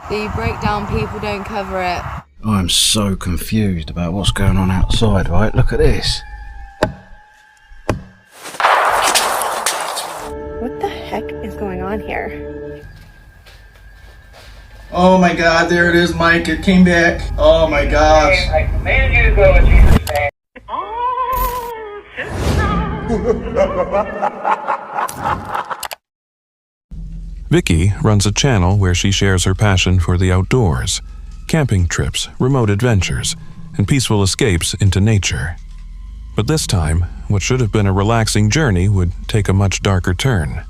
The breakdown people don't cover it. I'm so confused about what's going on outside, right? Look at this. What the heck is going on here? Oh my god, there it is, Mike. It came back. Oh my gosh. I command you to go in Jesus' name. Vicky runs a channel where she shares her passion for the outdoors, camping trips, remote adventures, and peaceful escapes into nature. But this time, what should have been a relaxing journey would take a much darker turn.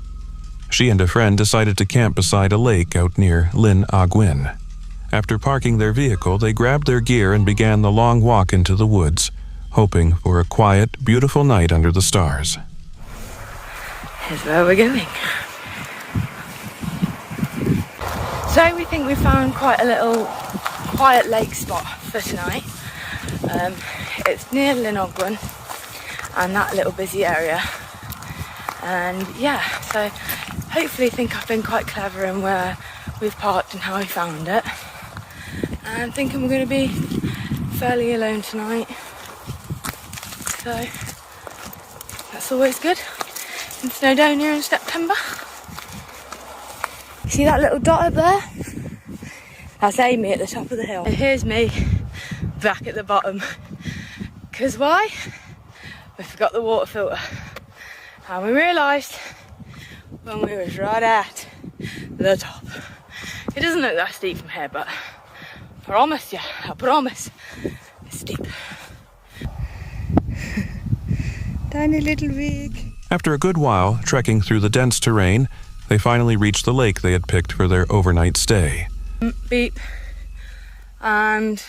She and a friend decided to camp beside a lake out near Llyn Ogwyn. After parking their vehicle, they grabbed their gear and began the long walk into the woods, hoping for a quiet, beautiful night under the stars. Here's where we're going. So we think we found quite a little quiet lake spot for tonight. It's near Llyn Ogwyn and that little busy area. And yeah, so hopefully think I've been quite clever in where we've parked and how we found it. And thinking we're going to be fairly alone tonight. So that's always good in Snowdonia in September. See that little dot up there? That's Amy at the top of the hill. And here's me back at the bottom. Because why? We forgot the water filter. And we realised when we was right at the top. It doesn't look that steep from here, but I promise you, I promise, it's steep. Tiny little Vig. After a good while trekking through the dense terrain, they finally reached the lake they had picked for their overnight stay. Beep. And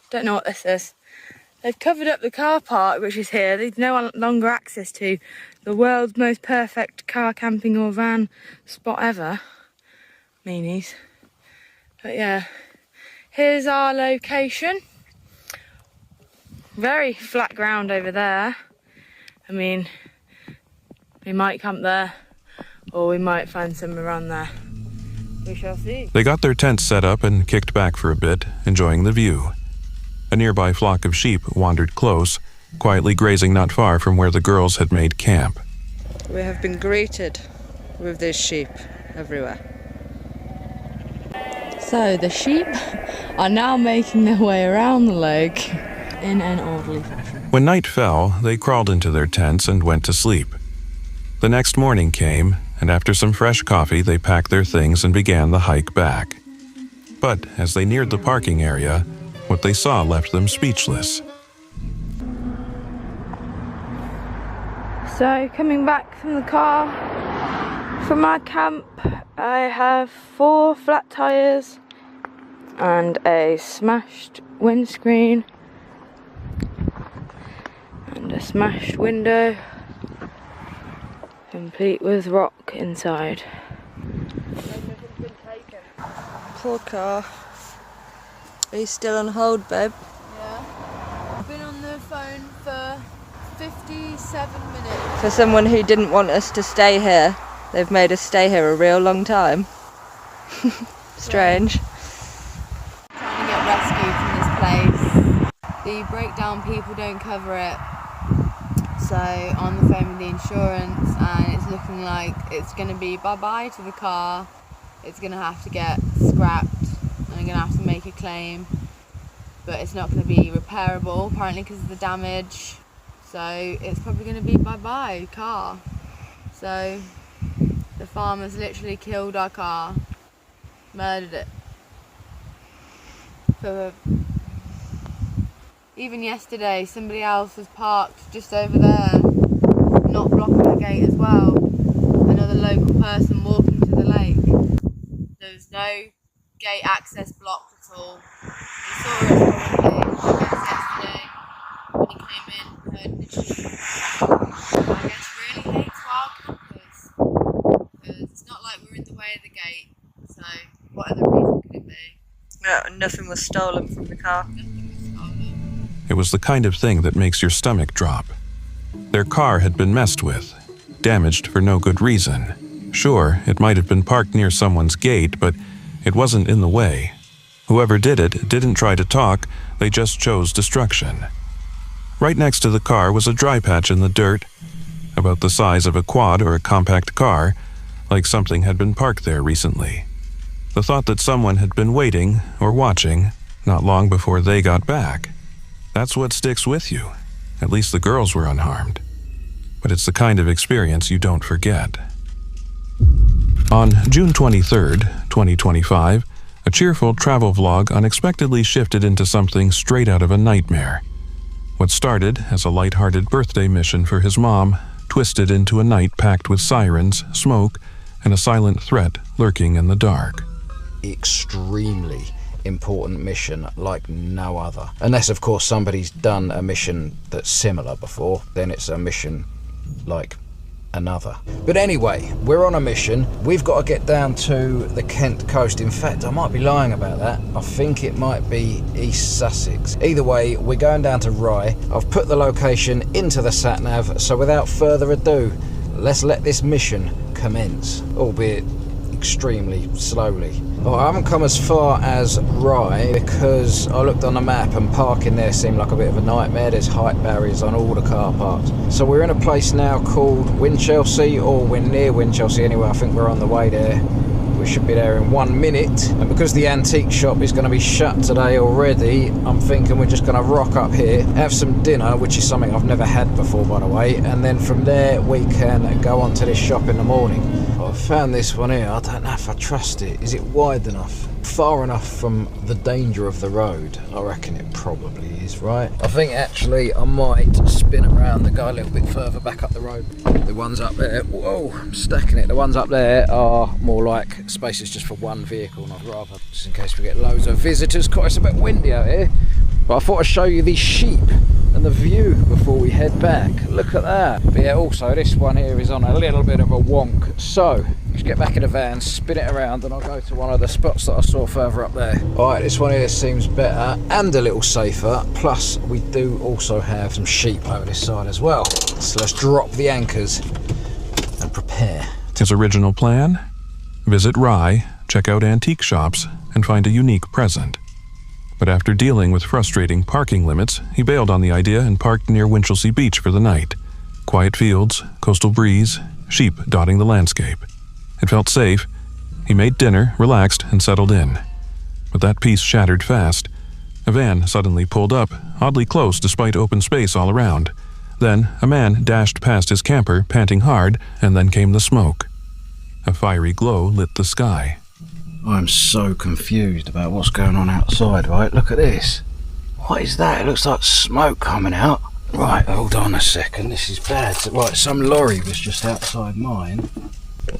don't know what this is. They've covered up the car park, which is here. There's no longer access to the world's most perfect car camping or van spot ever. Meanies. But yeah, here's our location. Very flat ground over there. I mean, we might camp there, or we might find some around there. We shall see. They got their tents set up and kicked back for a bit, enjoying the view. A nearby flock of sheep wandered close, quietly grazing not far from where the girls had made camp. We have been greeted with these sheep everywhere. So the sheep are now making their way around the lake in an orderly fashion. When night fell, they crawled into their tents and went to sleep. The next morning came, and after some fresh coffee, they packed their things and began the hike back. But as they neared the parking area, what they saw left them speechless. So coming back from the car, from our camp, I have 4 flat tyres and a smashed windscreen and a smashed window, complete with rock inside. Poor car. Are you still on hold, babe? Yeah. I've been on the phone for 57 minutes. For someone who didn't want us to stay here, they've made us stay here a real long time. Strange. Trying to get rescued from this place. The breakdown people don't cover it. So on the phone with the insurance, and it's looking like it's going to be bye-bye to the car. It's going to have to get scrapped. I'm going to have to make a claim, but it's not going to be repairable apparently because of the damage, so it's probably going to be bye-bye car. So the farmers literally killed our car, murdered it. Even yesterday somebody else was parked just over there, not blocking the gate as well. Another local person walking to the lake. There's no gate access blocked at all. He saw us probably, yesterday when he came in, heard the sheep. I guess really hates wild campers, because it's not like we're in the way of the gate, so what other reason could it be? No, nothing was stolen from the car. Nothing was stolen. It was the kind of thing that makes your stomach drop. Their car had been messed with, damaged for no good reason. Sure, it might have been parked near someone's gate, but It wasn't in the way. Whoever did it didn't try to talk, they just chose destruction. Right next to the car was a dry patch in the dirt, about the size of a quad or a compact car, like something had been parked there recently. The thought that someone had been waiting or watching not long before they got back. That's what sticks with you. At least the girls were unharmed. But it's the kind of experience you don't forget. On June 23rd, 2025, a cheerful travel vlog unexpectedly shifted into something straight out of a nightmare. What started as a light-hearted birthday mission for his mom twisted into a night packed with sirens, smoke, and a silent threat lurking in the dark. Extremely important mission like no other. Unless, of course, somebody's done a mission that's similar before, then it's a mission like another. But anyway, we're on a mission. We've got to get down to the Kent coast. In fact, I might be lying about that. I think it might be East Sussex. Either way, we're going down to Rye. I've put the location into the sat-nav, so without further ado, let's let this mission commence, albeit extremely slowly. Well, I haven't come as far as Rye because I looked on the map and parking there seemed like a bit of a nightmare. There's height barriers on all the car parks. So we're in a place now called Winchelsea, or we're near Winchelsea anyway. I think we're on the way there. We should be there in 1 minute. And because the antique shop is going to be shut today already, I'm thinking we're just going to rock up here, have some dinner, which is something I've never had before, by the way, and then from there we can go on to this shop in the morning. I found this one here. I don't know if I trust it. Is it wide enough? Far enough from the danger of the road? I reckon it probably is, right? I think actually I might spin around and go a little bit further back up the road. The ones up there, whoa, I'm stacking it. The ones up there are more like spaces just for one vehicle, and I'd rather, just in case we get loads of visitors. Quite, it's a bit windy out here. But I thought I'd show you these sheep and the view before we head back. Look at that. But yeah, also this one here is on a little bit of a wonk. So, let's get back in the van, spin it around, and I'll go to one of the spots that I saw further up there. Alright, this one here seems better and a little safer. Plus, we do also have some sheep over this side as well. So let's drop the anchors and prepare. His original plan? Visit Rye, check out antique shops, and find a unique present. But after dealing with frustrating parking limits, he bailed on the idea and parked near Winchelsea Beach for the night. Quiet fields, coastal breeze, sheep dotting the landscape. It felt safe. He made dinner, relaxed, and settled in. But that peace shattered fast. A van suddenly pulled up, oddly close despite open space all around. Then, a man dashed past his camper, panting hard, and then came the smoke. A fiery glow lit the sky. I'm so confused about what's going on outside, right? Look at this. What is that? It looks like smoke coming out. Right, hold on a second. This is bad. Right, some lorry was just outside mine.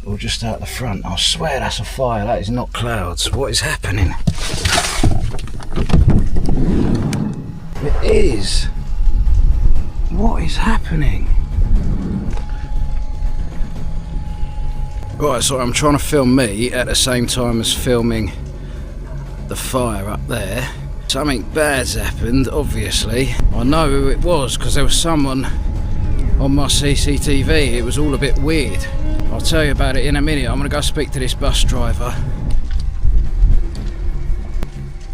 Or just out the front. I swear that's a fire. That is not clouds. What is happening? It is. What is happening? Right, so I'm trying to film me at the same time as filming the fire up there. Something bad's happened, obviously. I know who it was because there was someone on my CCTV. It was all a bit weird. I'll tell you about it in a minute. I'm going to go speak to this bus driver.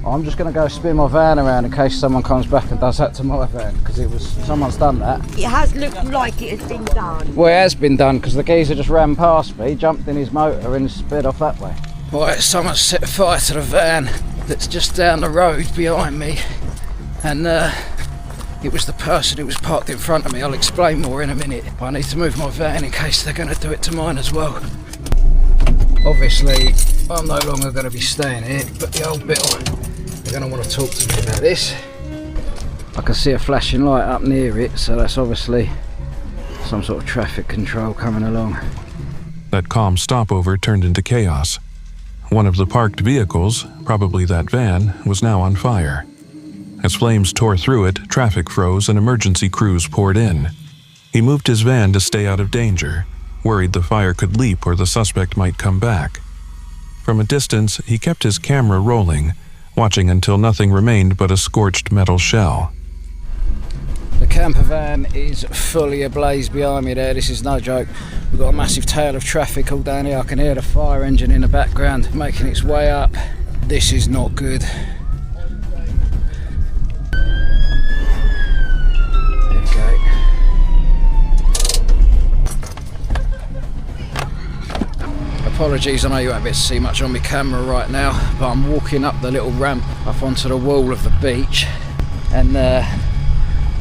I'm just going to go spin my van around in case someone comes back and does that to my van, because someone's done that. It has looked like it has been done. Well, it has been done because the geezer just ran past me, jumped in his motor and sped off that way. Right, someone set fire to the van that's just down the road behind me, and it was the person who was parked in front of me. I'll explain more in a minute, but I need to move my van in case they're going to do it to mine as well. Obviously, I'm no longer going to be staying here, but the old Bill, they're going to want to talk to me about this. I can see a flashing light up near it, so that's obviously some sort of traffic control coming along. That calm stopover turned into chaos. One of the parked vehicles, probably that van, was now on fire. As flames tore through it, traffic froze and emergency crews poured in. He moved his van to stay out of danger, worried the fire could leap or the suspect might come back. From a distance, he kept his camera rolling, watching until nothing remained but a scorched metal shell. The camper van is fully ablaze behind me there. This is no joke. We've got a massive tail of traffic all down here. I can hear the fire engine in the background making its way up. This is not good. There we go. Apologies, I know you won't be able to see much on my camera right now, but I'm walking up the little ramp up onto the wall of the beach, and I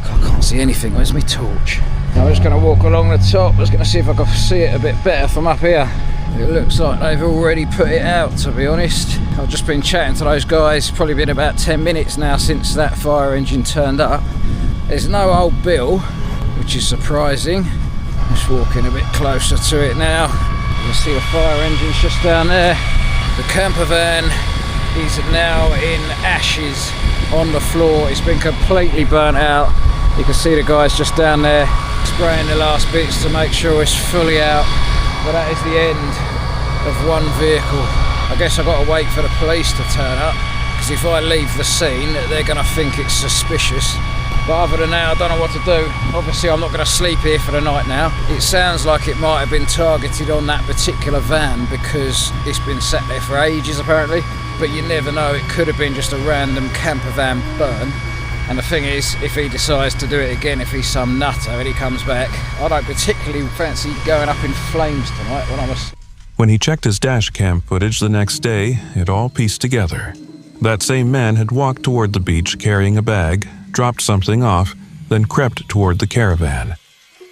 can't see anything. Where's my torch? Now I'm just going to walk along the top. I'm just going to see if I can see it a bit better from up here. It looks like they've already put it out, to be honest. I've just been chatting to those guys. It's probably been about 10 minutes now since that fire engine turned up. There's no old bill, which is surprising. Just walking a bit closer to it now. You can see the fire engine's just down there. The camper van is now in ashes on the floor. It's been completely burnt out. You can see the guys just down there spraying the last bits to make sure it's fully out. But that is the end of one vehicle. I guess I've got to wait for the police to turn up, because if I leave the scene, they're going to think it's suspicious. But other than that, I don't know what to do. Obviously, I'm not going to sleep here for the night now. It sounds like it might have been targeted on that particular van because it's been sat there for ages, apparently. But you never know, it could have been just a random camper van burn. And the thing is, if he decides to do it again, if he's some nutter and he comes back, I don't particularly fancy going up in flames tonight when I'm a... When he checked his dash cam footage the next day, it all pieced together. That same man had walked toward the beach carrying a bag, dropped something off, then crept toward the caravan.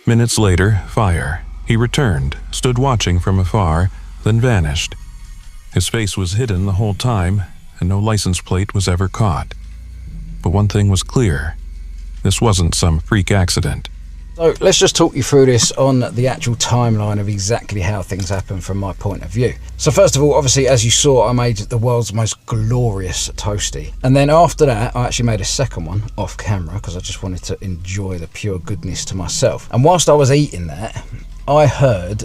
Minutes later, fire. He returned, stood watching from afar, then vanished. His face was hidden the whole time, and no license plate was ever caught. But one thing was clear. This wasn't some freak accident. So let's just talk you through this on the actual timeline of exactly how things happen from my point of view. So first of all, obviously, as you saw, I made the world's most glorious toasty. And then after that, I actually made a second one off camera because I just wanted to enjoy the pure goodness to myself. And whilst I was eating that, I heard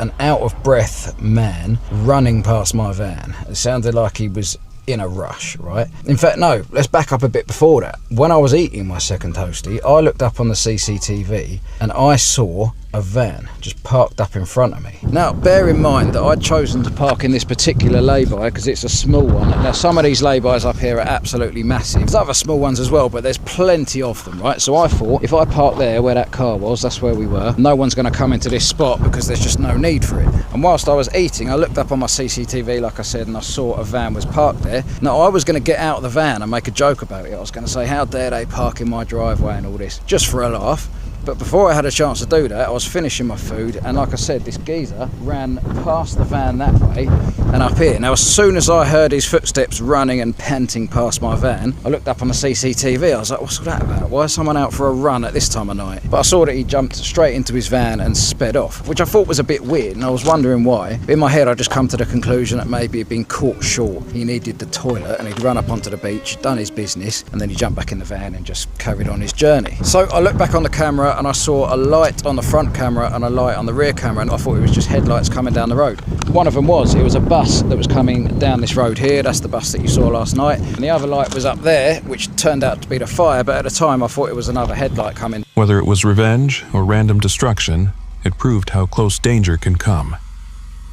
an out-of-breath man running past my van. It sounded like he was in a rush, right? In fact, no, let's back up a bit before that. When I was eating my second toasty, I looked up on the CCTV and I saw a van just parked up in front of me. Now, bear in mind that I'd chosen to park in this particular lay-by because it's a small one. Now, some of these lay-bys up here are absolutely massive. There's other small ones as well, but there's plenty of them, right? So I thought, if I park there where that car was, that's where we were, no one's going to come into this spot because there's just no need for it. And whilst I was eating, I looked up on my CCTV, like I said, and I saw a van was parked there. Now, I was going to get out of the van and make a joke about it. I was going to say, how dare they park in my driveway and all this, just for a laugh. But before I had a chance to do that, I was finishing my food, and like I said, this geezer ran past the van that way and up here. Now, as soon as I heard his footsteps running and panting past my van, I looked up on the CCTV. I was like, what's all that about? Why is someone out for a run at this time of night? But I saw that he jumped straight into his van and sped off, which I thought was a bit weird, and I was wondering why. In my head, I just come to the conclusion that maybe he'd been caught short. He needed the toilet, and he'd run up onto the beach, done his business, and then he jumped back in the van and just carried on his journey. So I looked back on the camera and I saw a light on the front camera and a light on the rear camera, and I thought it was just headlights coming down the road. One of them was, it was a bus that was coming down this road here. That's the bus that you saw last night. And the other light was up there, which turned out to be the fire, but at the time I thought it was another headlight coming. Whether it was revenge or random destruction, it proved how close danger can come.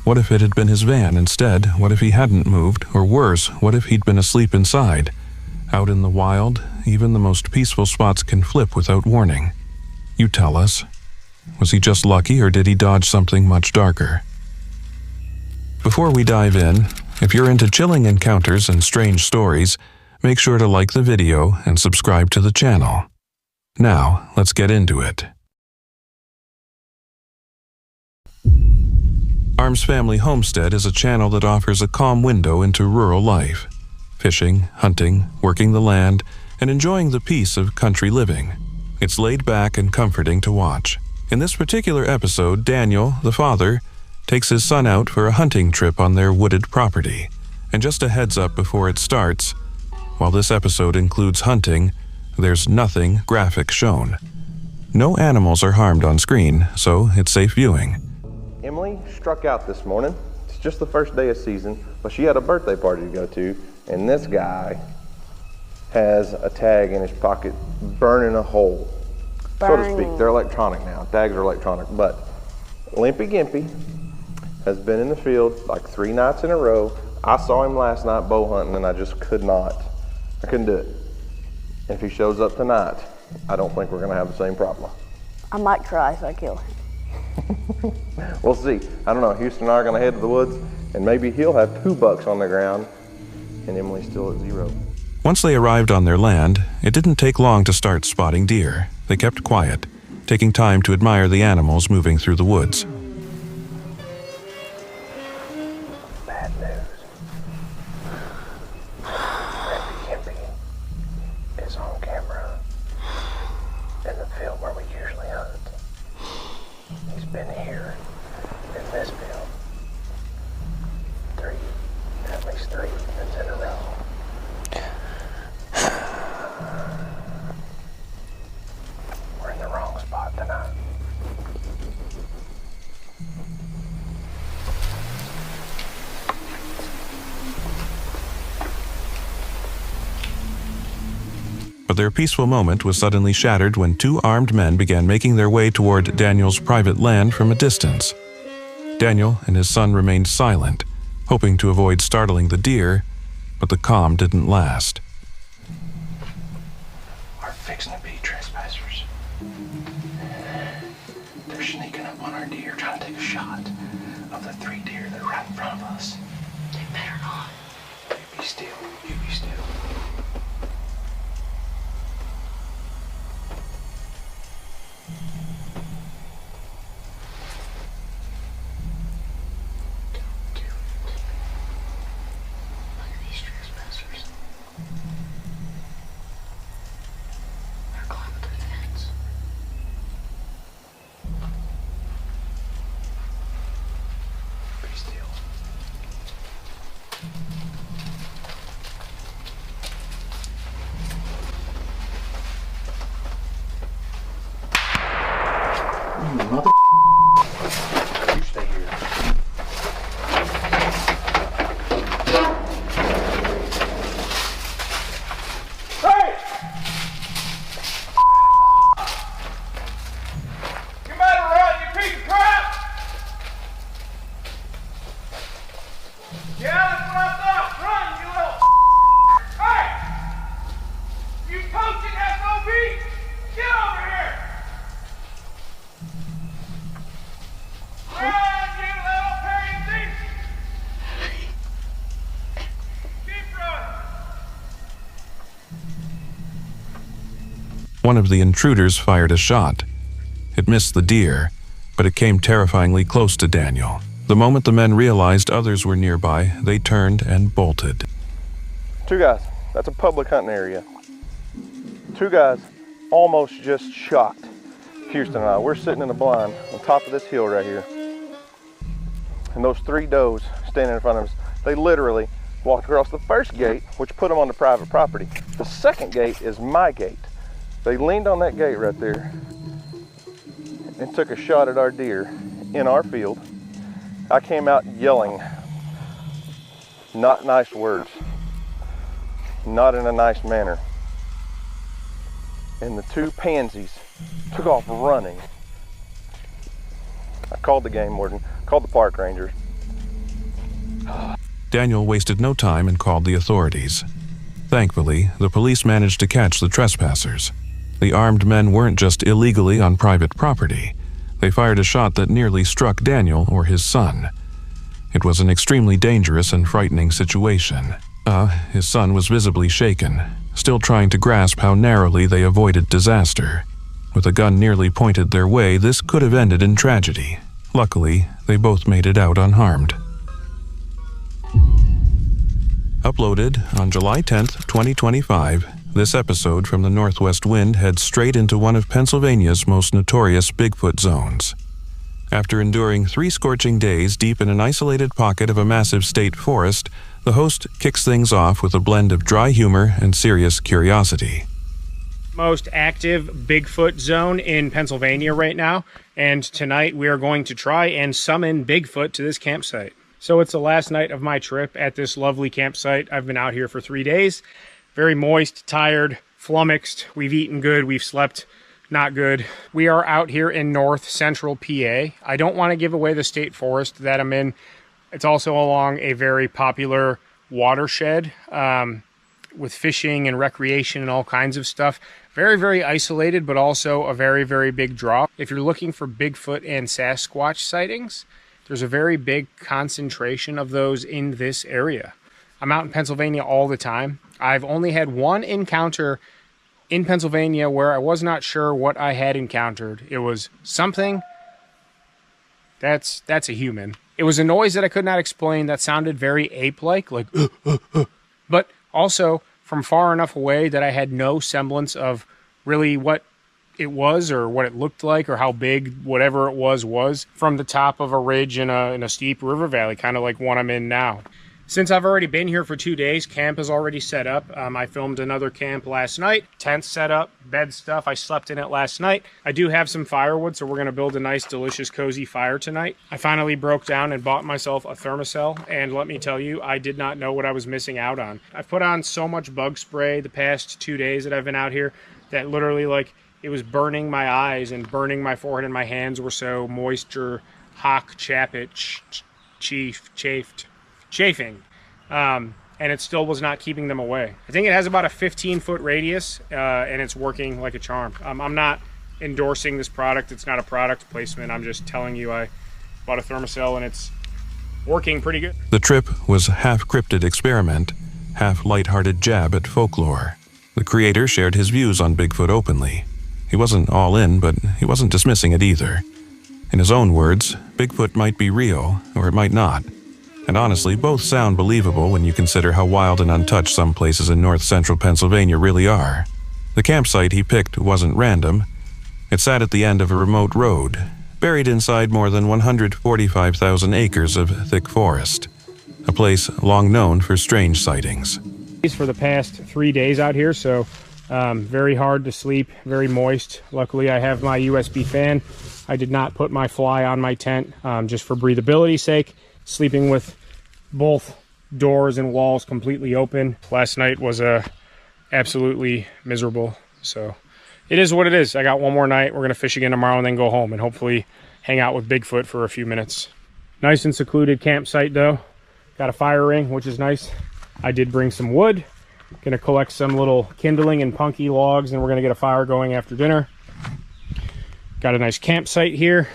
What if it had been his van instead? What if he hadn't moved? Or worse, what if he'd been asleep inside? Out in the wild, even the most peaceful spots can flip without warning. You tell us. Was he just lucky, or did he dodge something much darker? Before we dive in, if you're into chilling encounters and strange stories, make sure to like the video and subscribe to the channel. Now, let's get into it. Arms Family Homestead is a channel that offers a calm window into rural life. Fishing, hunting, working the land, and enjoying the peace of country living. It's laid back and comforting to watch. In this particular episode, Daniel, the father, takes his son out for a hunting trip on their wooded property. And just a heads up before it starts, while this episode includes hunting, there's nothing graphic shown. No animals are harmed on screen, so it's safe viewing. Emily struck out this morning. It's just the first day of season, but she had a birthday party to go to, and this guy has a tag in his pocket burning a hole. so to speak. They're electronic now. Tags are electronic. But Limpy Gimpy has been in the field like 3 nights in a row. I saw him last night bow hunting, and I just couldn't do it. If he shows up tonight, I don't think we're gonna have the same problem. I might try if I kill him. We'll see. I don't know. Houston and I are gonna head to the woods, and maybe he'll have 2 bucks on the ground, and Emily's still at 0. Once they arrived on their land, it didn't take long to start spotting deer. They kept quiet, taking time to admire the animals moving through the woods. Bad news. Limpy Gimpy is on camera in the field where we usually hunt. He's been here in this field at least 3 evenings in a row. We're in the wrong spot tonight. But their peaceful moment was suddenly shattered when 2 armed men began making their way toward Daniel's private land from a distance. Daniel and his son remained silent, hoping to avoid startling the deer, but the calm didn't last. Are fixing to be trespassers. They're sneaking up on our deer, trying to take a shot of the 3 deer that are right in front of us. They better not. You be still. You be still. Mother. You stay here. Hey! You better run, you piece of crap! Yeah, that's what I thought. Run, you little. Hey! You poaching SOB! Get over here! One of the intruders fired a shot. It missed the deer, but it came terrifyingly close to Daniel. The moment the men realized others were nearby, they turned and bolted. 2 guys. That's a public hunting area. 2 guys almost just shot Houston and I. We're sitting in a blind on top of this hill right here. And those 3 does standing in front of us, they literally walked across the first gate, which put them on the private property. The second gate is my gate. They leaned on that gate right there and took a shot at our deer in our field. I came out yelling, not nice words, not in a nice manner. And the 2 pansies took off running. I called the game warden, called the park rangers. Daniel wasted no time and called the authorities. Thankfully, the police managed to catch the trespassers. The armed men weren't just illegally on private property. They fired a shot that nearly struck Daniel or his son. It was an extremely dangerous and frightening situation. His son was visibly shaken, still trying to grasp how narrowly they avoided disaster. With a gun nearly pointed their way, this could have ended in tragedy. Luckily, they both made it out unharmed. Uploaded on July 10th, 2025, this episode from the Northwest Wind heads straight into one of Pennsylvania's most notorious Bigfoot zones. After enduring 3 scorching days deep in an isolated pocket of a massive state forest, the host kicks things off with a blend of dry humor and serious curiosity. Most active Bigfoot zone in Pennsylvania right now, and tonight we are going to try and summon Bigfoot to this campsite. So it's the last night of my trip at this lovely campsite. I've been out here for 3 days. Very moist, tired, flummoxed. We've eaten good. We've slept not good. We are out here in north central PA. I don't want to give away the state forest that I'm in. It's also along a very popular watershed with fishing and recreation and all kinds of stuff. Very, very isolated, but also a very, very big draw. If you're looking for Bigfoot and Sasquatch sightings, there's a very big concentration of those in this area. I'm out in Pennsylvania all the time. I've only had one encounter in Pennsylvania where I was not sure what I had encountered. It was something that's a human. It was a noise that I could not explain that sounded very ape-like, like but also from far enough away that I had no semblance of really what it was or what it looked like or how big whatever it was from the top of a ridge in a steep river valley, kind of like one I'm in now. Since I've already been here for 2 days, camp is already set up. I filmed another camp last night. Tent set up, bed stuff. I slept in it last night. I do have some firewood, so we're going to build a nice, delicious, cozy fire tonight. I finally broke down and bought myself a thermocell, and let me tell you, I did not know what I was missing out on. I've put on so much bug spray the past 2 days that I've been out here that literally, like, it was burning my eyes and burning my forehead, and my hands were so moisture, chafing, and it still was not keeping them away. I think it has about a 15-foot radius, and it's working like a charm. I'm not endorsing this product. It's not a product placement. I'm just telling you I bought a thermocell, and it's working pretty good. The trip was half cryptid experiment, half lighthearted jab at folklore. The creator shared his views on Bigfoot openly. He wasn't all in, but he wasn't dismissing it either. In his own words, Bigfoot might be real, or it might not. And honestly, both sound believable when you consider how wild and untouched some places in north-central Pennsylvania really are. The campsite he picked wasn't random. It sat at the end of a remote road, buried inside more than 145,000 acres of thick forest, a place long known for strange sightings. For the past 3 days out here, so very hard to sleep, very moist. Luckily, I have my USB fan. I did not put my fly on my tent just for breathability's sake. Sleeping with both doors and walls completely open. Last night was absolutely miserable. So it is what it is. I got one more night. We're going to fish again tomorrow and then go home and hopefully hang out with Bigfoot for a few minutes. Nice and secluded campsite though. Got a fire ring, which is nice. I did bring some wood. Gonna collect some little kindling and punky logs and we're gonna get a fire going after dinner. Got a nice campsite here.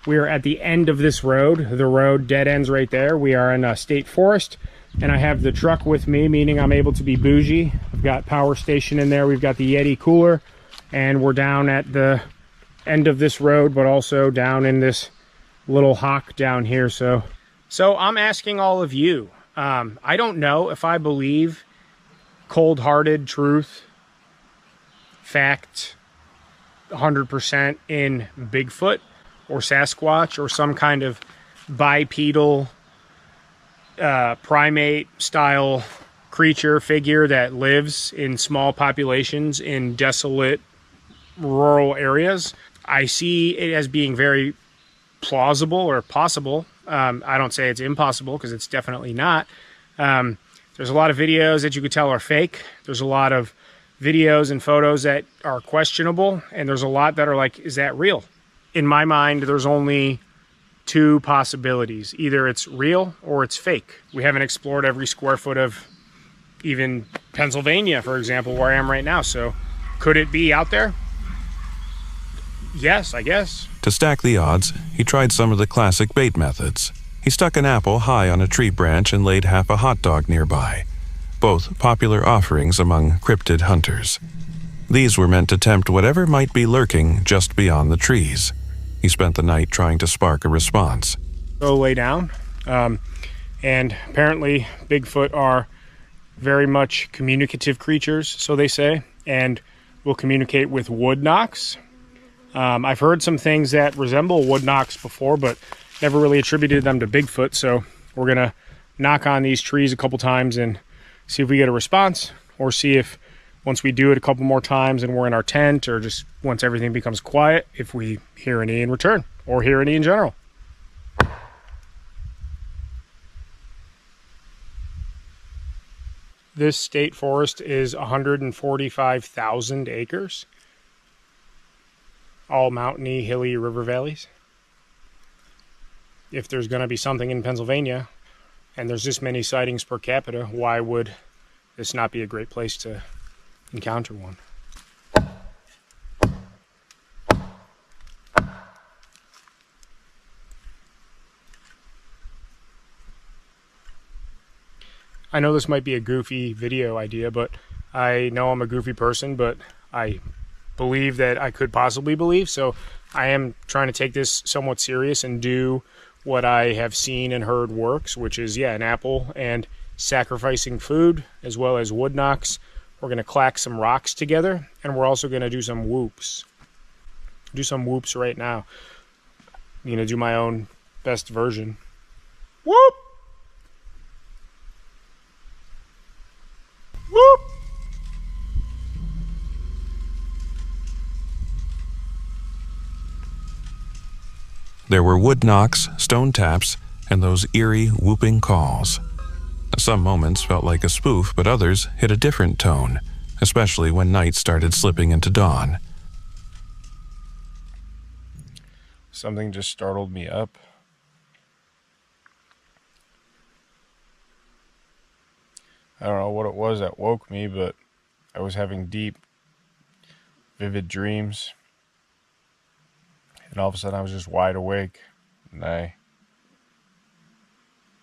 We are at the end of this road. The road dead ends right there. We are in a state forest and I have the truck with me, meaning I'm able to be bougie. I've got power station in there. We've got the Yeti cooler and we're down at the end of this road, but also down in this little hock down here. So I'm asking all of you, I don't know if I believe cold-hearted truth, fact, 100% in Bigfoot or Sasquatch or some kind of bipedal primate style creature figure that lives in small populations in desolate rural areas. I see it as being very plausible or possible. I don't say it's impossible because it's definitely not. There's a lot of videos that you could tell are fake. There's a lot of videos and photos that are questionable. And there's a lot that are like, is that real? In my mind, there's only two possibilities. Either it's real or it's fake. We haven't explored every square foot of even Pennsylvania, for example, where I am right now. So could it be out there? Yes, I guess. To stack the odds, he tried some of the classic bait methods. He stuck an apple high on a tree branch and laid half a hot dog nearby, both popular offerings among cryptid hunters. These were meant to tempt whatever might be lurking just beyond the trees. He spent the night trying to spark a response. Go lay down. And apparently Bigfoot are very much communicative creatures, so they say, and will communicate with wood knocks. I've heard some things that resemble wood knocks before, but never really attributed them to Bigfoot. So we're going to knock on these trees a couple times and see if we get a response, or see if once we do it a couple more times and we're in our tent, or just once everything becomes quiet, if we hear any in return or hear any in general. This state forest is 145,000 acres. all mountainy, hilly river valleys. If there's going to be something in Pennsylvania, and there's this many sightings per capita, why would this not be a great place to encounter one? I know this might be a goofy video idea, but I know I'm a goofy person, but I believe that I could possibly believe, so I am trying to take this somewhat serious and do what I have seen and heard works, which is, yeah, an apple and sacrificing food, as well as wood knocks. We're going to clack some rocks together, and we're also going to do some whoops. Do some whoops right now. I'm going to do my own best version. Whoop! Whoop! There were wood knocks, stone taps, and those eerie, whooping calls. Some moments felt like a spoof, but others hit a different tone, especially when night started slipping into dawn. Something just startled me up. I don't know what it was that woke me, but I was having deep, vivid dreams. And all of a sudden I was just wide awake. And I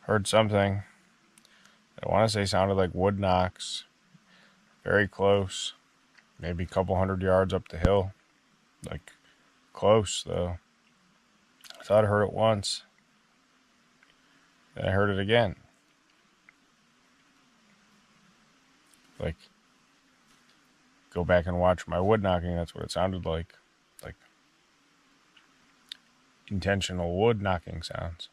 heard something that I want to say sounded like wood knocks. Very close. Maybe a couple 100 yards up the hill. Like, close, though. I thought I heard it once. Then I heard it again. Like, go back and watch my wood knocking. That's what it sounded like. Like, intentional wood knocking sounds.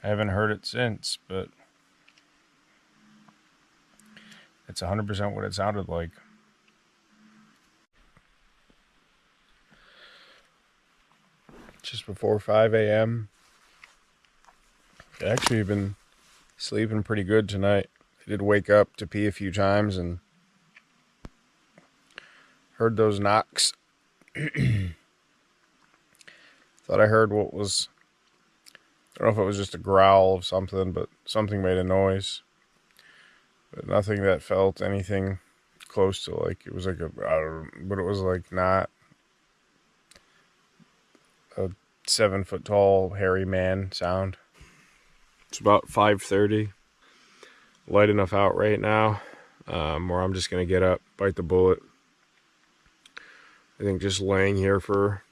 I haven't heard it since, but it's 100% what it sounded like. Just before 5 a.m. I actually have been sleeping pretty good tonight. I did wake up to pee a few times and heard those knocks. Thought I heard what was, I don't know if it was just a growl of something, but something made a noise. But nothing that felt anything close to like, it was like but it was like not a 7-foot tall hairy man sound. It's about 5:30. Light enough out right now, where I'm just gonna get up, bite the bullet. I think just laying here for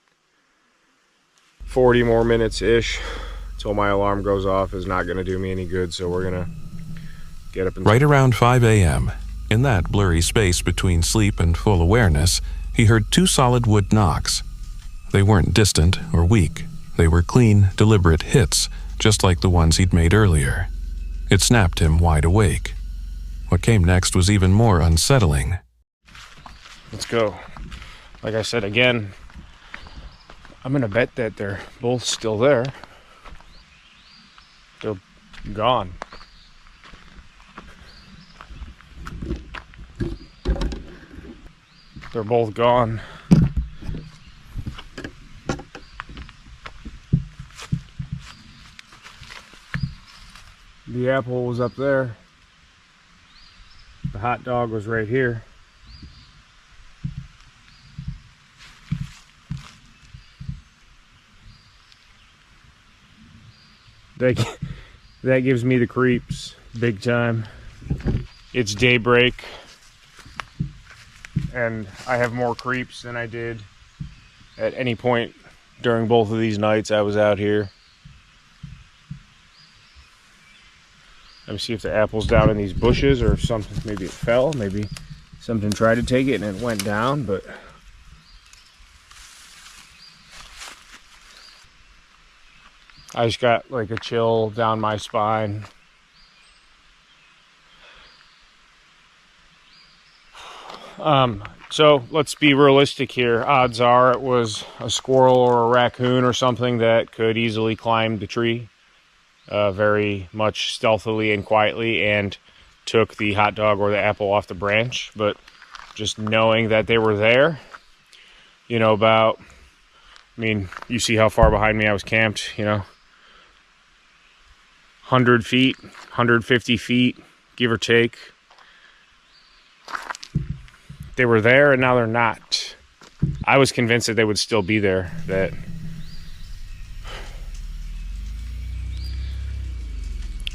40 more minutes-ish until my alarm goes off is not gonna do me any good, so we're gonna get up and... Right around 5 a.m., in that blurry space between sleep and full awareness, he heard 2 solid wood knocks. They weren't distant or weak. They were clean, deliberate hits, just like the ones he'd made earlier. It snapped him wide awake. What came next was even more unsettling. Let's go. Like I said again, I'm gonna bet that they're both still there. They're gone. They're both gone. The apple was up there. The hot dog was right here. That gives me the creeps big time. It's daybreak and I have more creeps than I did at any point during both of these nights I was out here. Let me see if the apple's down in these bushes or if something, maybe it fell, maybe something tried to take it and it went down, but I just got like a chill down my spine. So let's be realistic here. Odds are it was a squirrel or a raccoon or something that could easily climb the tree very much stealthily and quietly and took the hot dog or the apple off the branch, but just knowing that they were there, you know, about, I mean, you see how far behind me I was camped, you know, 100 feet, 150 feet, give or take. They were there and now they're not. I was convinced that they would still be there, that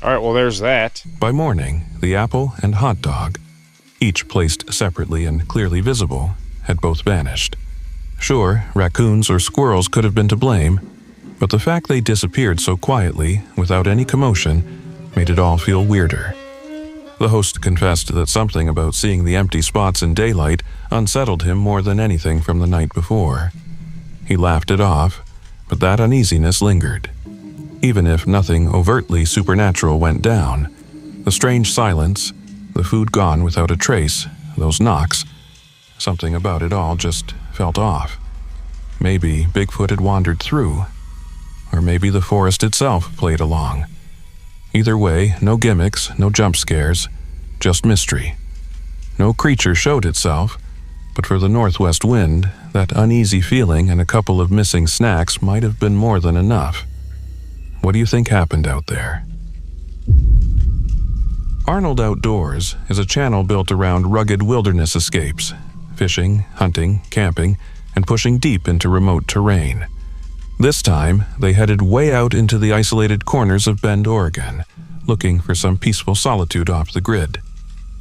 all right, well, there's that. By morning, the apple and hot dog, each placed separately and clearly visible, had both vanished. Sure, raccoons or squirrels could have been to blame, but the fact they disappeared so quietly, without any commotion, made it all feel weirder. The host confessed that something about seeing the empty spots in daylight unsettled him more than anything from the night before. He laughed it off, but that uneasiness lingered. Even if nothing overtly supernatural went down, the strange silence, the food gone without a trace, those knocks, something about it all just felt off. Maybe Bigfoot had wandered through, or maybe the forest itself played along. Either way, no gimmicks, no jump scares, just mystery. No creature showed itself, but for the northwest wind, that uneasy feeling and a couple of missing snacks might have been more than enough. What do you think happened out there? Arnold Outdoors is a channel built around rugged wilderness escapes, fishing, hunting, camping, and pushing deep into remote terrain. This time, they headed way out into the isolated corners of Bend, Oregon, looking for some peaceful solitude off the grid.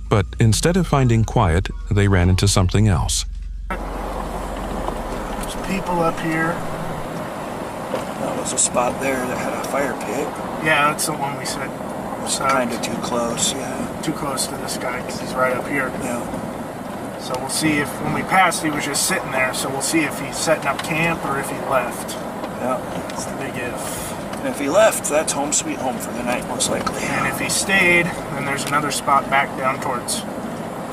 But instead of finding quiet, they ran into something else. There's people up here. That was a spot there that had a fire pit. Yeah, that's the one we said. It's kind of too close, yeah. Too close to this guy because he's right up here. Yeah. So we'll see if, when we passed, he was just sitting there. So we'll see if he's setting up camp or if he left. Yeah. That's the big if. And if he left, that's home sweet home for the night, most likely. And if he stayed, then there's another spot back down towards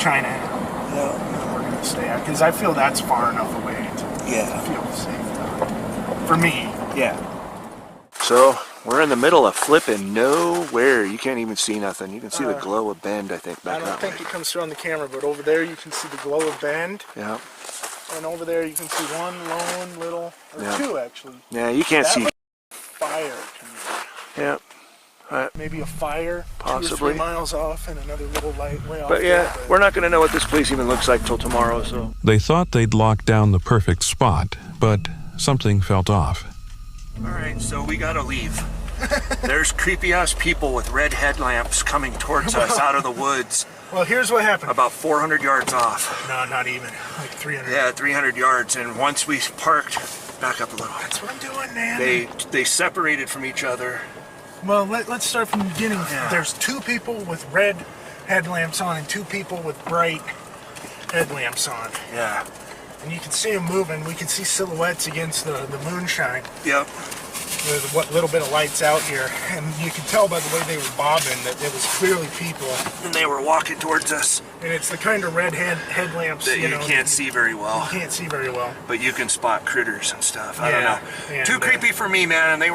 China. Yeah. That we're going to stay at. Because I feel that's far enough away to feel safe. For me. Yeah. So, we're in the middle of flipping nowhere. You can't even see nothing. You can see the glow of Bend, I think, back I don't think it comes through on the camera, but over there you can see the glow of Bend. Yeah. And over there you can see one lone little, or two actually. Yeah, you can't see. Fire. Yeah. Maybe a fire Possibly. 2 or 3 miles off and another little light way off. But yeah, we're not going to know what this place even looks like till tomorrow, so. They thought they'd locked down the perfect spot, but something felt off. Alright, so we gotta leave. There's creepy ass people with red headlamps coming towards us out of the woods. Well, here's what happened. About 400 yards off. No, not even. Like 300. Yeah, 300 yards. And once we parked, back up a little. That's what I'm doing, man. They separated from each other. Well, let's start from the beginning. Yeah. There's 2 people with red headlamps on and 2 people with bright headlamps on. Yeah. And you can see them moving. We can see silhouettes against the moonshine. Yep. There's what little bit of lights out here. And you can tell by the way they were bobbing that it was clearly people. And they were walking towards us. And it's the kind of red headlamps that you can't see very well. You can't see very well. But you can spot critters and stuff. I don't know. And Too creepy for me, man. And they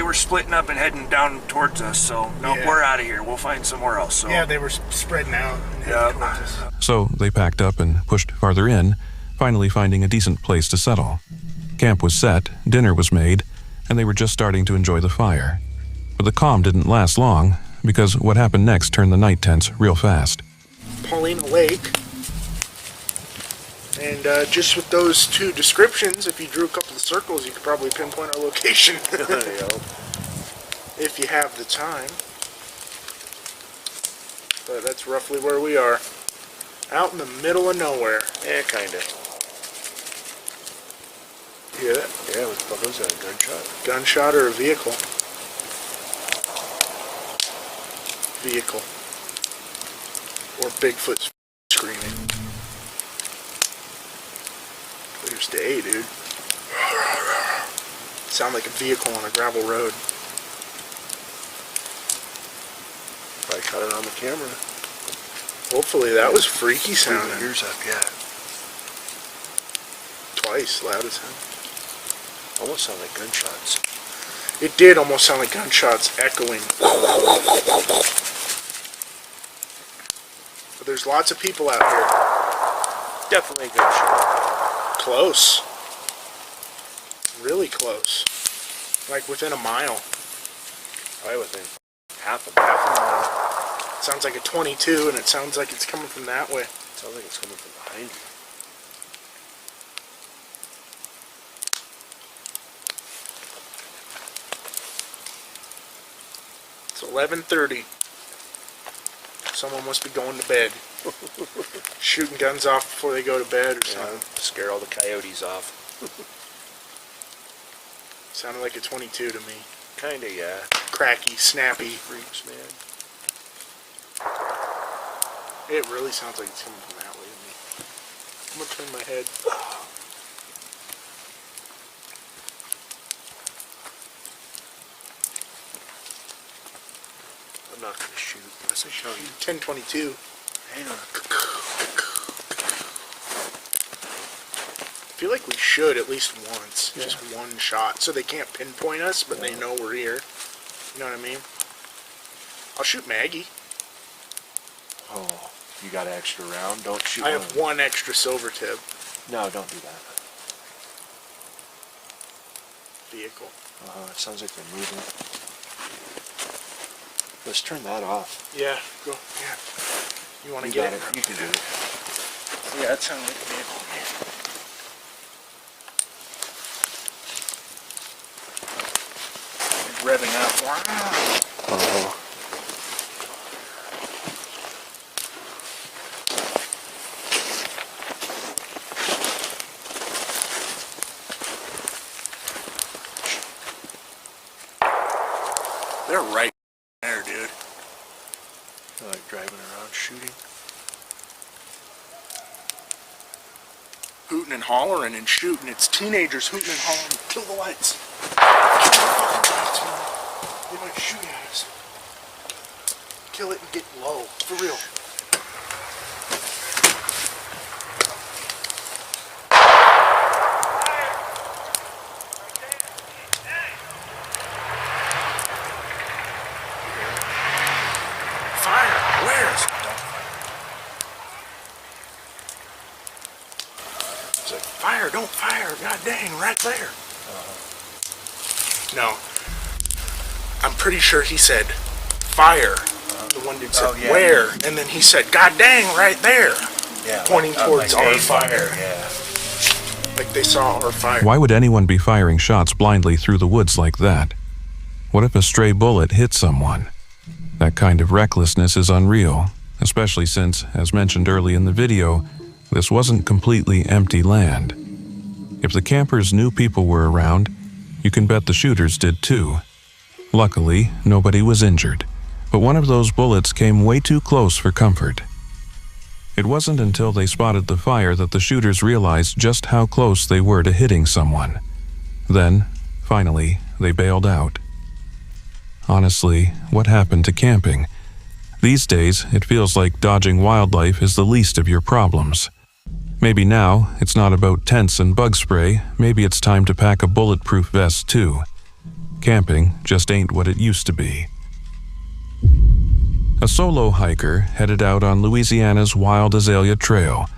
were splitting up and heading down towards us. So no, we're out of here. We'll find somewhere else. So. Yeah, they were spreading out and heading towards us. So they packed up and pushed farther in, finally finding a decent place to settle. Camp was set, dinner was made, and they were just starting to enjoy the fire. But the calm didn't last long, because what happened next turned the night tense real fast. Paulina Lake. And just with those 2 descriptions, if you drew a couple of circles, you could probably pinpoint our location. If you have the time. But that's roughly where we are. Out in the middle of nowhere. Yeah, kind of. You hear that? Yeah, what was that, a gunshot? Gunshot or a vehicle? Vehicle. Or Bigfoot screaming. Clear as day, dude. Sound like a vehicle on a gravel road. I caught it on the camera. Hopefully that was freaky sounding. Ears up, yeah. Twice, loud as hell. Almost sound like gunshots. It did almost sound like gunshots echoing. There's lots of people out here. Definitely a good shot. Close. Really close. Like within a mile. Probably within half a mile. It sounds like a 22, and it sounds like it's coming from that way. Sounds like it's coming from behind you. It's 11:30. Someone must be going to bed. Shooting guns off before they go to bed or something. Scare all the coyotes off. Sounded like a 22 to me. Kinda, yeah. Cracky, snappy. Freaks, man. It really sounds like it's coming from that way to me. I'm gonna turn my head. I'm not gonna shoot unless I show you. 1022. Hang on. I feel like we should at least once. Yeah. Just one shot. So they can't pinpoint us, but they know we're here. You know what I mean? I'll shoot Maggie. Oh, you got an extra round? Don't shoot I have one extra silver tip. No, don't do that. Vehicle. It sounds like they're moving. Let's turn that off. Yeah, go. Yeah. You want to get it? You can do it. Yeah, that sounds like a vehicle. It's revving up. Wow. Oh. They're right there, dude. They're like driving around shooting. Hooting and hollering and shooting. It's teenagers hooting and hollering. Kill the lights. They might shoot at us. Kill it and get low. For real. Fire. Where's? It's like, fire, don't fire. God dang, right there. No. I'm pretty sure he said, fire. The one dude said, where? And then he said, God dang, right there. Yeah, pointing towards like our fire. Yeah. Like they saw our fire. Why would anyone be firing shots blindly through the woods like that? What if a stray bullet hit someone? That kind of recklessness is unreal, especially since, as mentioned early in the video, this wasn't completely empty land. If the campers knew people were around, you can bet the shooters did too. Luckily, nobody was injured, but one of those bullets came way too close for comfort. It wasn't until they spotted the fire that the shooters realized just how close they were to hitting someone. Then, finally, they bailed out. Honestly, what happened to camping? These days, it feels like dodging wildlife is the least of your problems. Maybe now, it's not about tents and bug spray, maybe it's time to pack a bulletproof vest too. Camping just ain't what it used to be. A solo hiker headed out on Louisiana's Wild Azalea Trail,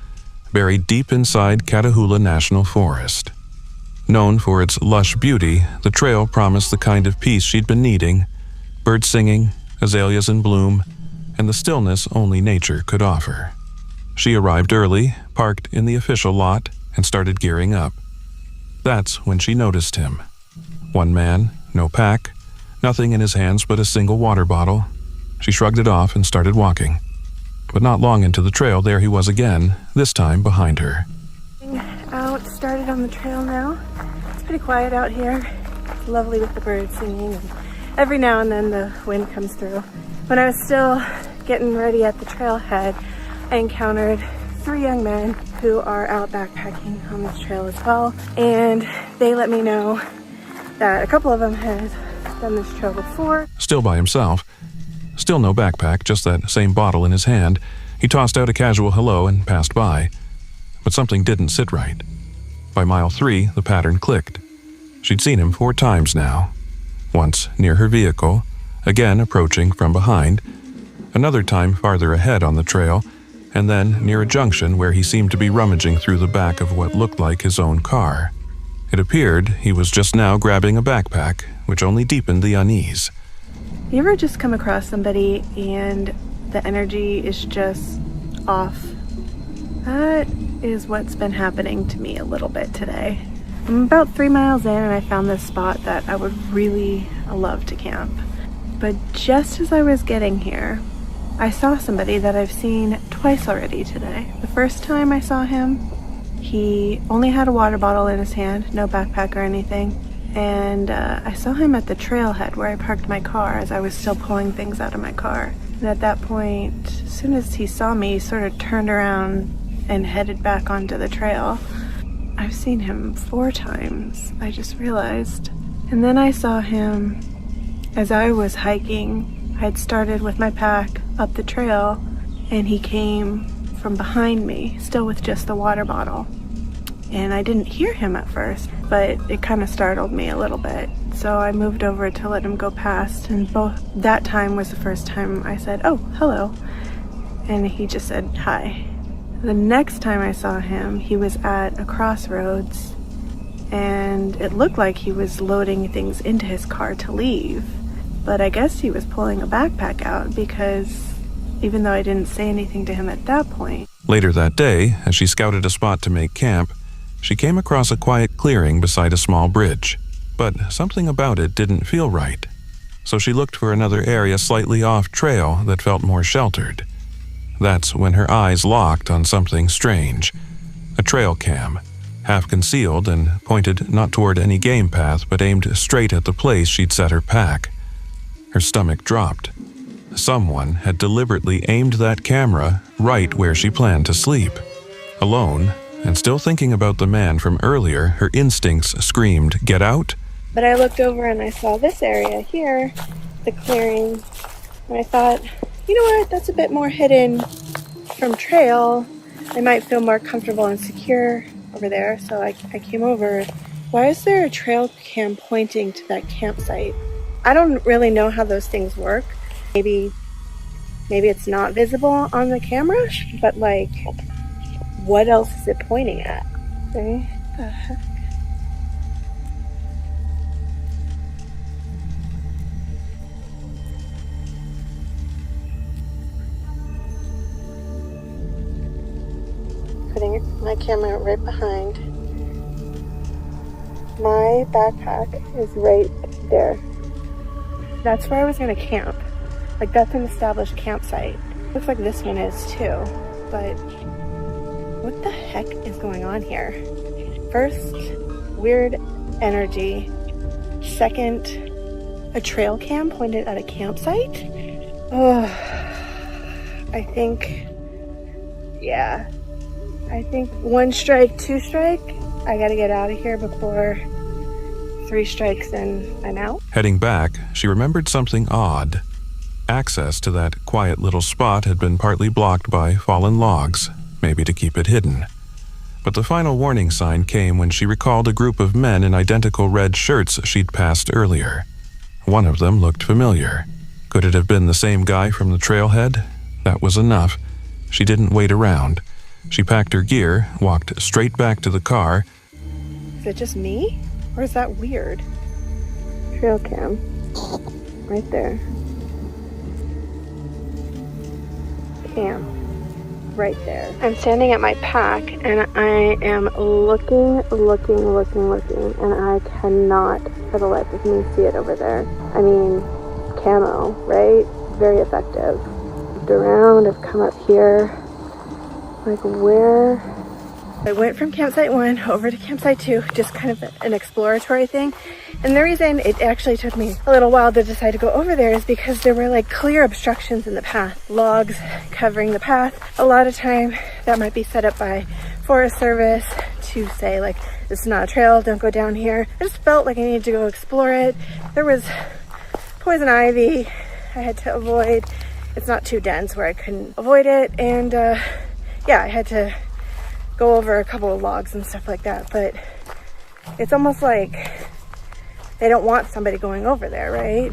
buried deep inside Catahoula National Forest. Known for its lush beauty, the trail promised the kind of peace she'd been needing: birds singing, azaleas in bloom, and the stillness only nature could offer. She arrived early, parked in the official lot, and started gearing up. That's when she noticed him. One man, no pack, nothing in his hands but a single water bottle. She shrugged it off and started walking. But not long into the trail, there he was again, this time behind her. Out, started on the trail now. It's pretty quiet out here. It's lovely with the birds singing, and every now and then the wind comes through. When I was still getting ready at the trailhead, I encountered 3 young men who are out backpacking on this trail as well, and they let me know that a couple of them had done this trail before. Still by himself, still no backpack, just that same bottle in his hand, he tossed out a casual hello and passed by. But something didn't sit right. By mile 3, the pattern clicked. She'd seen him 4 times now. Once near her vehicle, again approaching from behind, another time farther ahead on the trail, and then near a junction where he seemed to be rummaging through the back of what looked like his own car. It appeared he was just now grabbing a backpack, which only deepened the unease. You ever just come across somebody and the energy is just off? That is what's been happening to me a little bit today. I'm about 3 miles in and I found this spot that I would really love to camp. But just as I was getting here, I saw somebody that I've seen twice already today. The first time I saw him, he only had a water bottle in his hand, no backpack or anything. And I saw him at the trailhead where I parked my car as I was still pulling things out of my car. And at that point, as soon as he saw me, he sort of turned around and headed back onto the trail. I've seen him 4 times, I just realized. And then I saw him as I was hiking. I had started with my pack up the trail, and he came from behind me, still with just the water bottle. And I didn't hear him at first, but it kind of startled me a little bit. So I moved over to let him go past, and that time was the first time I said, "Oh, hello." And he just said, "Hi." The next time I saw him, he was at a crossroads, and it looked like he was loading things into his car to leave. But I guess he was pulling a backpack out, because even though I didn't say anything to him at that point. Later that day, as she scouted a spot to make camp, she came across a quiet clearing beside a small bridge. But something about it didn't feel right. So she looked for another area slightly off trail that felt more sheltered. That's when her eyes locked on something strange. A trail cam, half concealed and pointed not toward any game path but aimed straight at the place she'd set her pack. Her stomach dropped. Someone had deliberately aimed that camera right where she planned to sleep. Alone, and still thinking about the man from earlier, her instincts screamed, "Get out!" But I looked over and I saw this area here, the clearing, and I thought, you know what, that's a bit more hidden from trail. I might feel more comfortable and secure over there, so I came over. Why is there a trail cam pointing to that campsite? I don't really know how those things work. Maybe it's not visible on the camera, but like, what else is it pointing at? Okay. What the heck? Putting my camera right behind. My backpack is right there. That's where I was gonna camp. Like, that's an established campsite. Looks like this one is too, but what the heck is going on here? First, weird energy. Second, a trail cam pointed at a campsite. Oh, I think 1 strike, 2 strike. I gotta get out of here before 3 strikes and I'm out. Heading back, she remembered something odd. Access to that quiet little spot had been partly blocked by fallen logs, maybe to keep it hidden. But the final warning sign came when she recalled a group of men in identical red shirts she'd passed earlier. One of them looked familiar. Could it have been the same guy from the trailhead? That was enough. She didn't wait around. She packed her gear, walked straight back to the car. Is it just me? Or is that weird? Trail cam. Right there. Cam. Right there. I'm standing at my pack and I am looking, and I cannot for the life of me see it over there. I mean, camo, right? Very effective. Moved around, I've come up here. Like, where? I went from campsite 1 over to campsite 2, just kind of an exploratory thing. And the reason it actually took me a little while to decide to go over there is because there were like clear obstructions in the path, logs covering the path. A lot of time that might be set up by Forest Service to say like, this is not a trail, don't go down here. I just felt like I needed to go explore it. There was poison ivy I had to avoid. It's not too dense where I couldn't avoid it. And yeah, I had to go over a couple of logs and stuff like that, but it's almost like they don't want somebody going over there, right?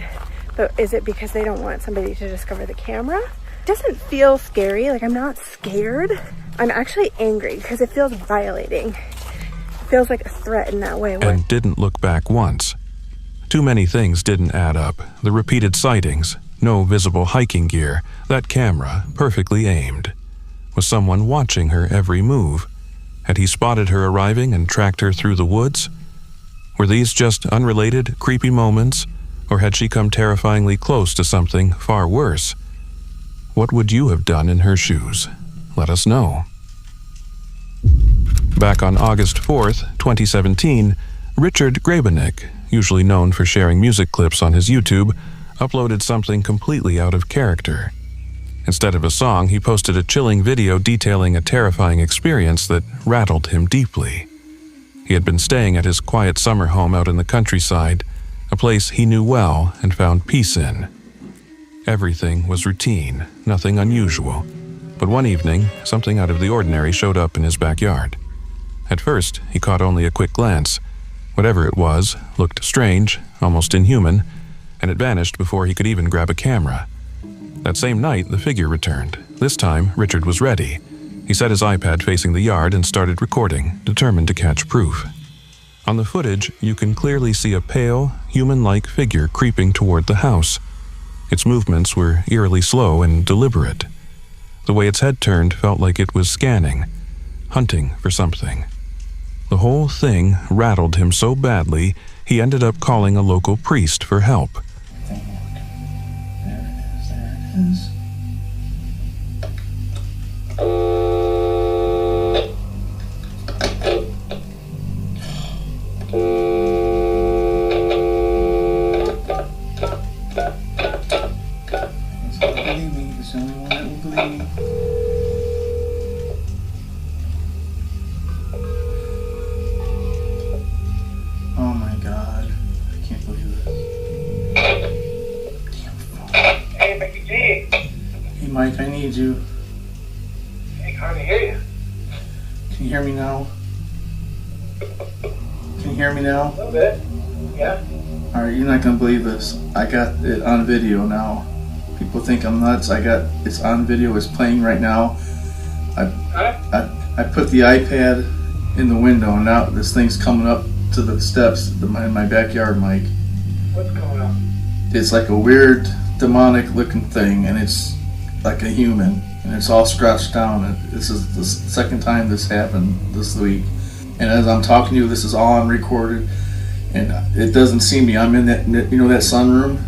But is it because they don't want somebody to discover the camera? doesn't feel scary. Like, I'm not scared. I'm actually angry because it feels violating. It feels like a threat in that way. And didn't look back once. Too many things didn't add up. The repeated sightings, no visible hiking gear, that camera perfectly aimed. Was someone watching her every move? Had he spotted her arriving and tracked her through the woods? Were these just unrelated, creepy moments, or had she come terrifyingly close to something far worse? What would you have done in her shoes? Let us know. Back on August 4th, 2017, Richard Grabenik, usually known for sharing music clips on his YouTube, uploaded something completely out of character. Instead of a song, he posted a chilling video detailing a terrifying experience that rattled him deeply. He had been staying at his quiet summer home out in the countryside, a place he knew well and found peace in. Everything was routine, nothing unusual. But one evening, something out of the ordinary showed up in his backyard. At first, he caught only a quick glance. Whatever it was looked strange, almost inhuman, and it vanished before he could even grab a camera. That same night, the figure returned. This time, Richard was ready. He set his iPad facing the yard and started recording, determined to catch proof. On the footage, you can clearly see a pale, human-like figure creeping toward the house. Its movements were eerily slow and deliberate. The way its head turned felt like it was scanning, hunting for something. The whole thing rattled him so badly, he ended up calling a local priest for help. Oh my God, I can't believe this. Damn phone. Hey, Mickey G. Hey Mike, I need you. I can hardly hear you. Can you hear me now? Can you hear me now? A little bit. Yeah. Alright, you're not gonna believe this. I got it on video now. People think I'm nuts. It's on video, it's playing right now. I put the iPad in the window and now this thing's coming up to the steps in my backyard, Mike. What's going on? It's like a weird demonic looking thing and it's like a human and it's all scratched down. And this is the second time this happened this week. And as I'm talking to you, this is all on recorded and it doesn't see me. I'm in that, you know, that sunroom?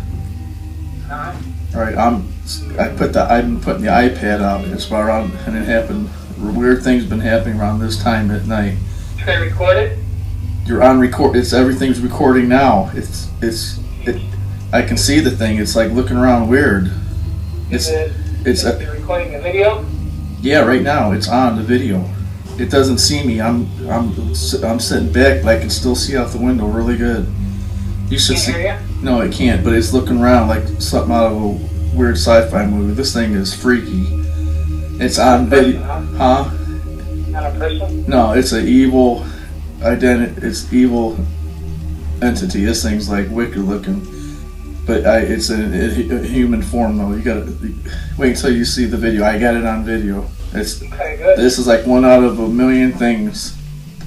Alright, I've been putting the iPad out. It's around, and it happened. Weird things been happening around this time at night. Can I record it? You're on record. Everything's recording now. I can see the thing. It's like looking around weird. Is it recording the video? Yeah, right now it's on the video. It doesn't see me. I'm sitting back, but I can still see out the window really good. You should see. Hear you? No, it can't. But it's looking around like something out of a weird sci-fi movie. This thing is freaky. It's on video. Huh? Not a person? No, it's an evil identity. It's evil entity. This thing's like wicked looking, but it's a human form though. You gotta wait until you see the video. I got it on video. Okay, good. This is like one out of a million things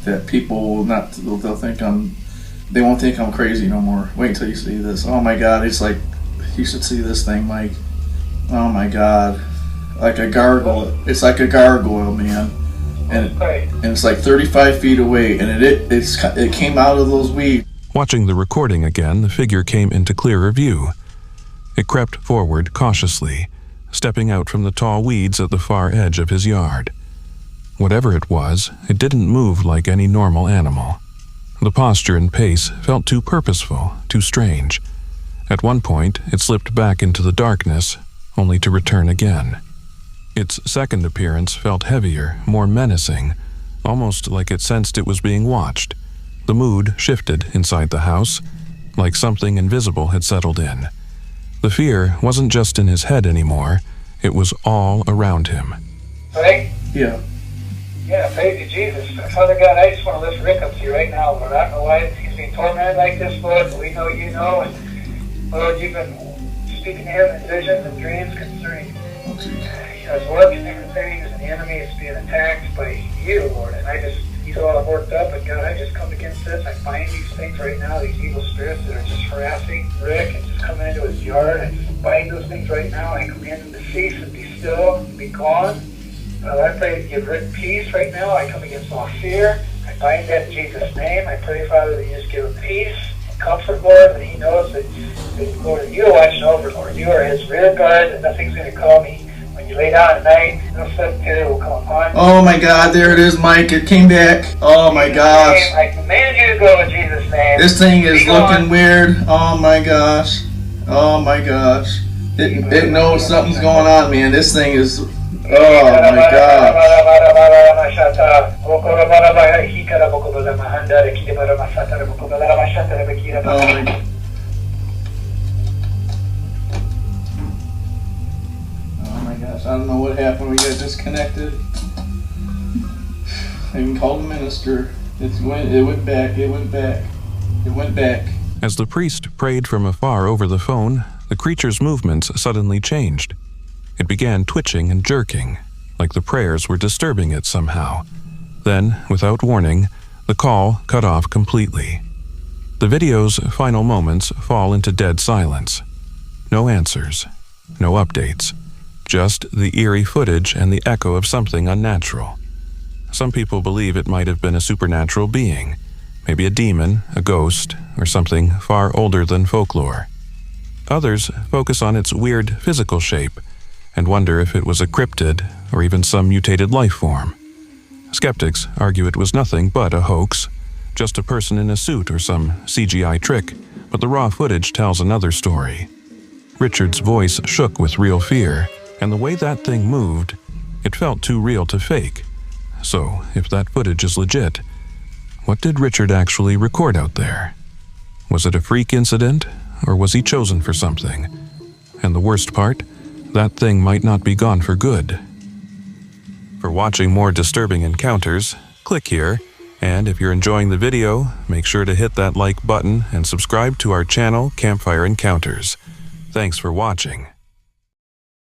that people will not. They'll think they won't think I'm crazy no more. Wait until you see this. Oh my God! It's like you should see this thing, Mike. Oh my God! Like a gargoyle. It's like a gargoyle, man. And it's like 35 feet away, and it came out of those weeds. Watching the recording again, the figure came into clearer view. It crept forward cautiously, stepping out from the tall weeds at the far edge of his yard. Whatever it was, it didn't move like any normal animal. The posture and pace felt too purposeful, too strange. At one point, it slipped back into the darkness, only to return again. Its second appearance felt heavier, more menacing, almost like it sensed it was being watched. The mood shifted inside the house, like something invisible had settled in. The fear wasn't just in his head anymore, it was all around him. Right? Yeah. Yeah, praise you, Jesus. Father God, I just want to lift Rick up to you right now, Lord. I don't know why he's being tormented like this, Lord, but we know you know. And Lord, you've been speaking to him in visions and dreams concerning spirits that are just harassing Rick and just coming into his yard. I just bind those things right now. I command them to cease and be still and be gone. I pray to give Rick peace right now. I come against all fear. I bind that in Jesus' name. I pray, Father, that you just give him peace and comfort, Lord, that he knows that Lord, you are watching over, Lord. You are his rear guard, that nothing's going to call me. When you lay down at night, no sudden terror will come upon you. Oh my God, there it is, Mike. It came back. Oh my gosh. I command you to go in Jesus' name. This thing is looking weird. Oh my gosh. Oh my gosh. It knows something's going on, man. This thing is... Oh my gosh. Oh my God. I don't know what happened. We got disconnected. I even called the minister. It went back. As the priest prayed from afar over the phone, the creature's movements suddenly changed. It began twitching and jerking, like the prayers were disturbing it somehow. Then, without warning, the call cut off completely. The video's final moments fall into dead silence. No answers, no updates. Just the eerie footage and the echo of something unnatural. Some people believe it might have been a supernatural being, maybe a demon, a ghost, or something far older than folklore. Others focus on its weird physical shape and wonder if it was a cryptid or even some mutated life form. Skeptics argue it was nothing but a hoax, just a person in a suit or some CGI trick, but the raw footage tells another story. Richard's voice shook with real fear, and the way that thing moved, it felt too real to fake. So, if that footage is legit, what did Richard actually record out there? Was it a freak incident, or was he chosen for something? And the worst part, that thing might not be gone for good. For watching more disturbing encounters, click here, and if you're enjoying the video, make sure to hit that like button and subscribe to our channel, Campfire Encounters. Thanks for watching.